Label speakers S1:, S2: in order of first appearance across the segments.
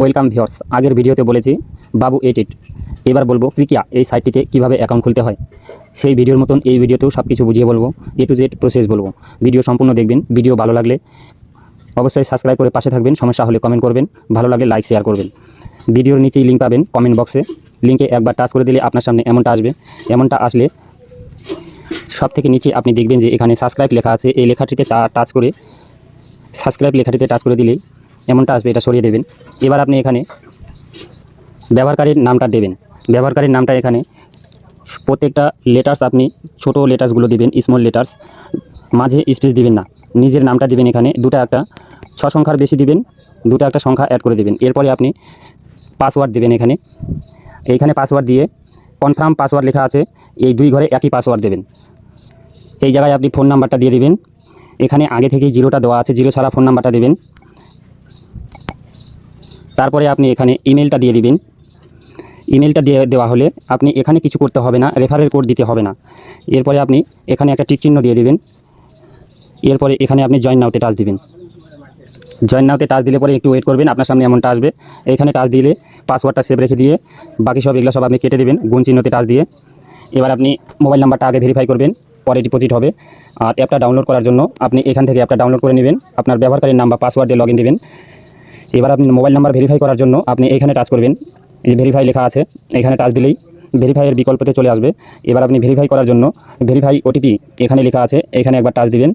S1: Welcome viewers. আগের ভিডিওতে বলেছি বাবু এডিট, এবার বলবো ক্রিকিয়া এই সাইটটিতে কিভাবে অ্যাকাউন্ট খুলতে হয়। সেই ভিডিওর মতন এই ভিডিওতেও সব কিছু বুঝিয়ে বলবো, এ টু জেড প্রসেস বলবো। ভিডিও সম্পূর্ণ দেখবেন। ভিডিও ভালো লাগলে অবশ্যই সাবস্ক্রাইব করে পাশে থাকবেন, সমস্যা হলে কমেন্ট করবেন, ভালো লাগলে লাইক শেয়ার করবেন। ভিডিওর নিচেই লিঙ্ক পাবেন কমেন্ট বক্সে, লিঙ্কে একবার টাচ করে দিলে আপনার সামনে এমনটা আসবে। এমনটা আসলে সব থেকে নিচে আপনি দেখবেন যে এখানে সাবস্ক্রাইব লেখা আছে। এই লেখাটিতে টাচ করে সাবস্ক্রাইব লেখাটিতে টাচ করে দিলেই এমনটা আসবে, এটা সরিয়ে দেবেন। এবার আপনি এখানে ব্যবহারকারীর নামটা দেবেন। ব্যবহারকারীর নামটা এখানে প্রত্যেকটা লেটার্স আপনি ছোট লেটার্সগুলো দিবেন, স্মল লেটার্স, মাঝে স্পেস দিবেন না। নিজের নামটা দিবেন, এখানে দুটো একটা 6 সংখ্যার বেশি দিবেন, দুটো একটা সংখ্যা অ্যাড করে দেবেন। এরপরে আপনি পাসওয়ার্ড দিবেন। এইখানে পাসওয়ার্ড দিয়ে কনফার্ম পাসওয়ার্ড লেখা আছে, এই 2 ঘরে একই পাসওয়ার্ড দেবেন। এই জায়গায় আপনি ফোন নাম্বারটা দিয়ে দিবেন। এখানে আগে থেকেই 0টা দেওয়া আছে, 0 ছাড়া ফোন নাম্বারটা দেবেন। তারপরে আপনি এখানে ইমেলটা দিয়ে দিবেন। ইমেলটা দেওয়া হলে আপনি এখানে কিছু করতে হবে না, রেফারেল কোড দিতে হবে না। এরপরে আপনি এখানে একটা টিক চিহ্ন দিয়ে দিবেন। এরপরে এখানে আপনি জয়েন নাওতে টাচ দিবেন। জয়েন নাওতে টাচ দিলে পরে একটু ওয়েট করবেন, আপনার সামনে এমনটা আসবে। এখানে টাচ দিলে পাসওয়ার্ডটা সেভ রেখে দিয়ে বাকি সব এগুলো সব আপনি কেটে দেবেন গুণ চিহ্নতে টাচ দিয়ে। এবার আপনি মোবাইল নাম্বারটা আগে ভেরিফাই করবেন, পরে ডিপোজিট হবে। আর অ্যাপটা ডাউনলোড করার জন্য আপনি এখান থেকে অ্যাপটা ডাউনলোড করে নেবেন, আপনার ব্যবহারকারীর নাম বা পাসওয়ার্ড দিয়ে লগইন দেবেন। এবার আপনি মোবাইল নাম্বার ভেরিফাই করার জন্য আপনি এখানে টাচ করবেন, এই যে ভেরিফাই লেখা আছে, এখানে টাচ দিলেই ভেরিফাইয়ের বিকল্পতে চলে আসবে। এবার আপনি ভেরিফাই করার জন্য ভেরিফাই ওটিপি এখানে লেখা আছে, এখানে একবার টাচ দিবেন।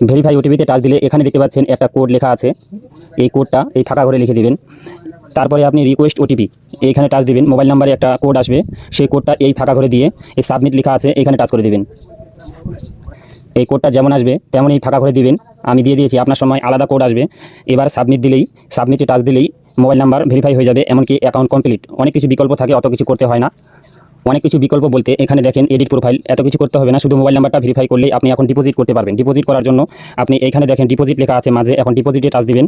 S1: ভেরিফাই ওটিপিতে টাচ দিলে এখানে দেখতে পাচ্ছেন একটা কোড লেখা আছে, এই কোডটা এই ফাঁকা ঘরে লিখে দিবেন। তারপরে আপনি রিকোয়েস্ট ওটিপি এইখানে টাচ দিবেন, মোবাইল নাম্বারে একটা কোড আসবে, সেই কোডটা এই ফাঁকা ঘরে দিয়ে এই সাবমিট লেখা আছে এখানে টাচ করে দিবেন। এই কোডটা যেমন আসবে তেমনই ফাঁকা ঘরে দিবেন। আমি দিয়ে দিয়েছি, আপনার সময় আলাদা কোড আসবে। এবার সাবমিটে টাচ দিলেই মোবাইল নাম্বার ভেরিফাই হয়ে যাবে, এমনকি অ্যাকাউন্ট কমপ্লিট। অনেক কিছু বিকল্প থাকে, অত কিছু করতে হয় না। অনেক কিছু বিকল্প বলতে এখানে দেখেন এডিট প্রোফাইল, এত কিছু করতে হবে না, শুধু মোবাইল নাম্বারটা ভেরিফাই করলেই আপনি এখন ডিপোজিট করতে পারবেন। ডিপোজিট করার জন্য আপনি এখানে দেখেন ডিপোজিট লেখা আছে মাঝে, এখন ডিপোজিটে টাচ দিবেন।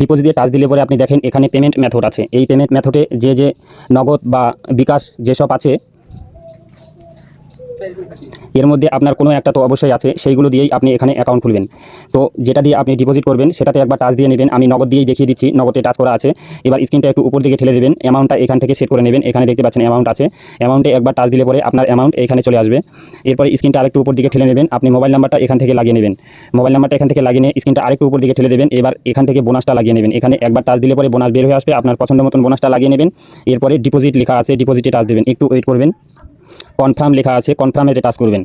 S1: ডিপোজিটে টাচ দিলে পরে আপনি দেখেন এখানে পেমেন্ট মেথড আছে। এই পেমেন্ট মেথডে যে নগদ বা বিকাশ যেসব আছে এর মধ্যে আপনার কোনো একটা তো অবশ্যই আছে, সেইগুলো দিয়েই আপনি এখানে অ্যাকাউন্ট খুলবেন। তো যেটা দিয়ে আপনি ডিপোজিট করবেন সেটাতে একবার টাচ দিয়ে নেবেন। আমি নগদ দিয়েই দেখিয়ে দিচ্ছি, নগদে টাচ করা আছে। এবার স্ক্রিনটা একটু উপর দিকে ঠেলে দেবেন, অ্যামাউন্টটা এখান থেকে সেট করে নেবেন। এখানে দেখতে পাচ্ছেন অ্যামাউন্ট আছে, অ্যামাউন্টে একবার টাচ দিলে পরে আপনার অ্যামাউন্ট এখানে চলে আসবে। এরপরে স্ক্রিনটা আরেকটু উপর দিকে ঠেলে নেবেন, আপনি মোবাইল নাম্বারটা এখান থেকে লাগিয়ে নেবেন। মোবাইল নাম্বারটা এখান থেকে লাগিয়ে নিয়ে স্ক্রিনটা আরেকটু উপর দিকে ঠেলে দেবেন। এবার এখান থেকে বোনাসটা লাগিয়ে নেবেন। এখানে একবার টাচ দিলে পরে বোনাস বের হয়ে আসবে, আপনার পছন্দ মতন বোনাসটা লাগিয়ে নেবেন। এরপরে ডিপোজিট লেখা আছে, ডিপোজিটে টাচ দেবেন, একটু ওয়েট করবেন। কনফার্ম লেখা আছে, কনফার্মে টাচ করবেন।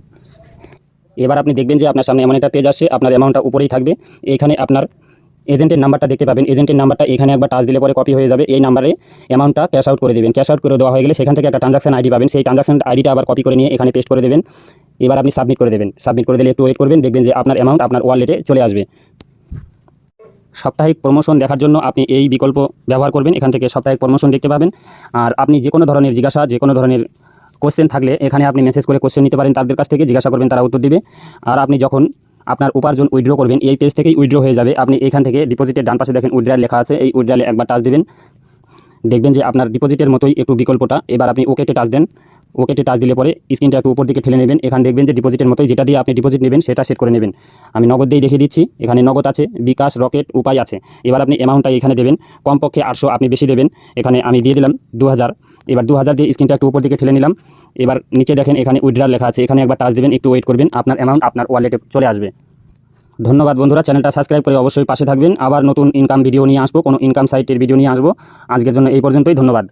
S1: এবার আপনি দেখবেন যে আপনার সামনে এমন একটা পেজ আসছে, আপনার অ্যামাউন্টটা উপরেই থাকবে। এখানে আপনার এজেন্টের নাম্বারটা দেখতে পাবেন, এজেন্টের নাম্বারটা এখানে একবার টাচ দিলে পরে কপি হয়ে যাবে। এই নাম্বারে অ্যামাউন্টটা ক্যাশ আউট করে দেবেন। ক্যাশ আউট করে দেওয়া হয়ে গেলে সেখান থেকে একটা ট্রানজাকশন আইডি পাবেন, সেই ট্রানজাকশন আইডিটা আবার কপি করে নিয়ে এখানে পেস্ট করে দেবেন। এবার আপনি সাবমিট করে দেবেন। সাবমিট করে দিলে একটু ওয়েট করবেন, দেখবেন যে আপনার অ্যামাউন্ট আপনার ওয়ালেটে চলে আসবে। সাপ্তাহিক প্রমোশন দেখার জন্য আপনি এই বিকল্প ব্যবহার করবেন, এখান থেকে সাপ্তাহিক প্রমোশন দেখতে পাবেন। আর আপনি যে কোনো ধরনের জিজ্ঞাসা, যে কোনো ধরনের কোশ্চেন থাকলে এখানে আপনি মেসেজ করে কোশ্চেন নিতে পারেন, তাদের কাছ থেকে জিজ্ঞাসা করবেন, তারা উত্তর দিবে। আর আপনি যখন আপনার উপার্জন উইথড্র করবেন এই পেজ থেকেই উইথড্র হয়ে যাবে। আপনি এখান থেকে ডিপোজিটের ডান পাশে দেখেন উইথড্রয়াল লেখা আছে, এই উইথড্রয়ালে একবার টাচ দিবেন, দেখবেন যে আপনার ডিপোজিটের মতোই একটু বিকল্পটা। এবার আপনি ওকেতে টাচ দেন। ওকেতে টাচ দিলে পরে স্ক্রিনটা একটু উপর দিকে ঠেলে নেবেন, এখানে দেখবেন যে ডিপোজিটের মতোই যেটা দিয়ে আপনি ডিপোজিট নেবেন সেটা সেট করে নেবেন। আমি নগদ দিয়েই দেখিয়ে দিচ্ছি, এখানে নগদ আছে, বিকাশ, রকেট, উপায় আছে। এবার আপনি অ্যামাউন্টটা এখানে দেবেন, কমপক্ষে 800, আপনি বেশি দেবেন। এখানে আমি দিয়ে দিলাম 2000। এবার 2000 দিয়ে স্ক্রিনটা একটু উপর দিকে ঠেলে নিলাম। এবার নিচে দেখেন এখানে উইথড্রয়াল লেখা আছে, এখানে একবার টাচ দেবেন, একটু ওয়েট করবেন, আপনার অ্যামাউন্ট আপনার ওয়ালেটে চলে আসবে। ধন্যবাদ বন্ধুরা, চ্যানেলটা সাবস্ক্রাইব করে অবশ্যই পাশে থাকবেন। আবার নতুন ইনকাম ভিডিও নিয়ে আসবো, কোনো ইনকাম সাইটের ভিডিও নিয়ে আসবো। আজকের জন্য এই পর্যন্তই, ধন্যবাদ।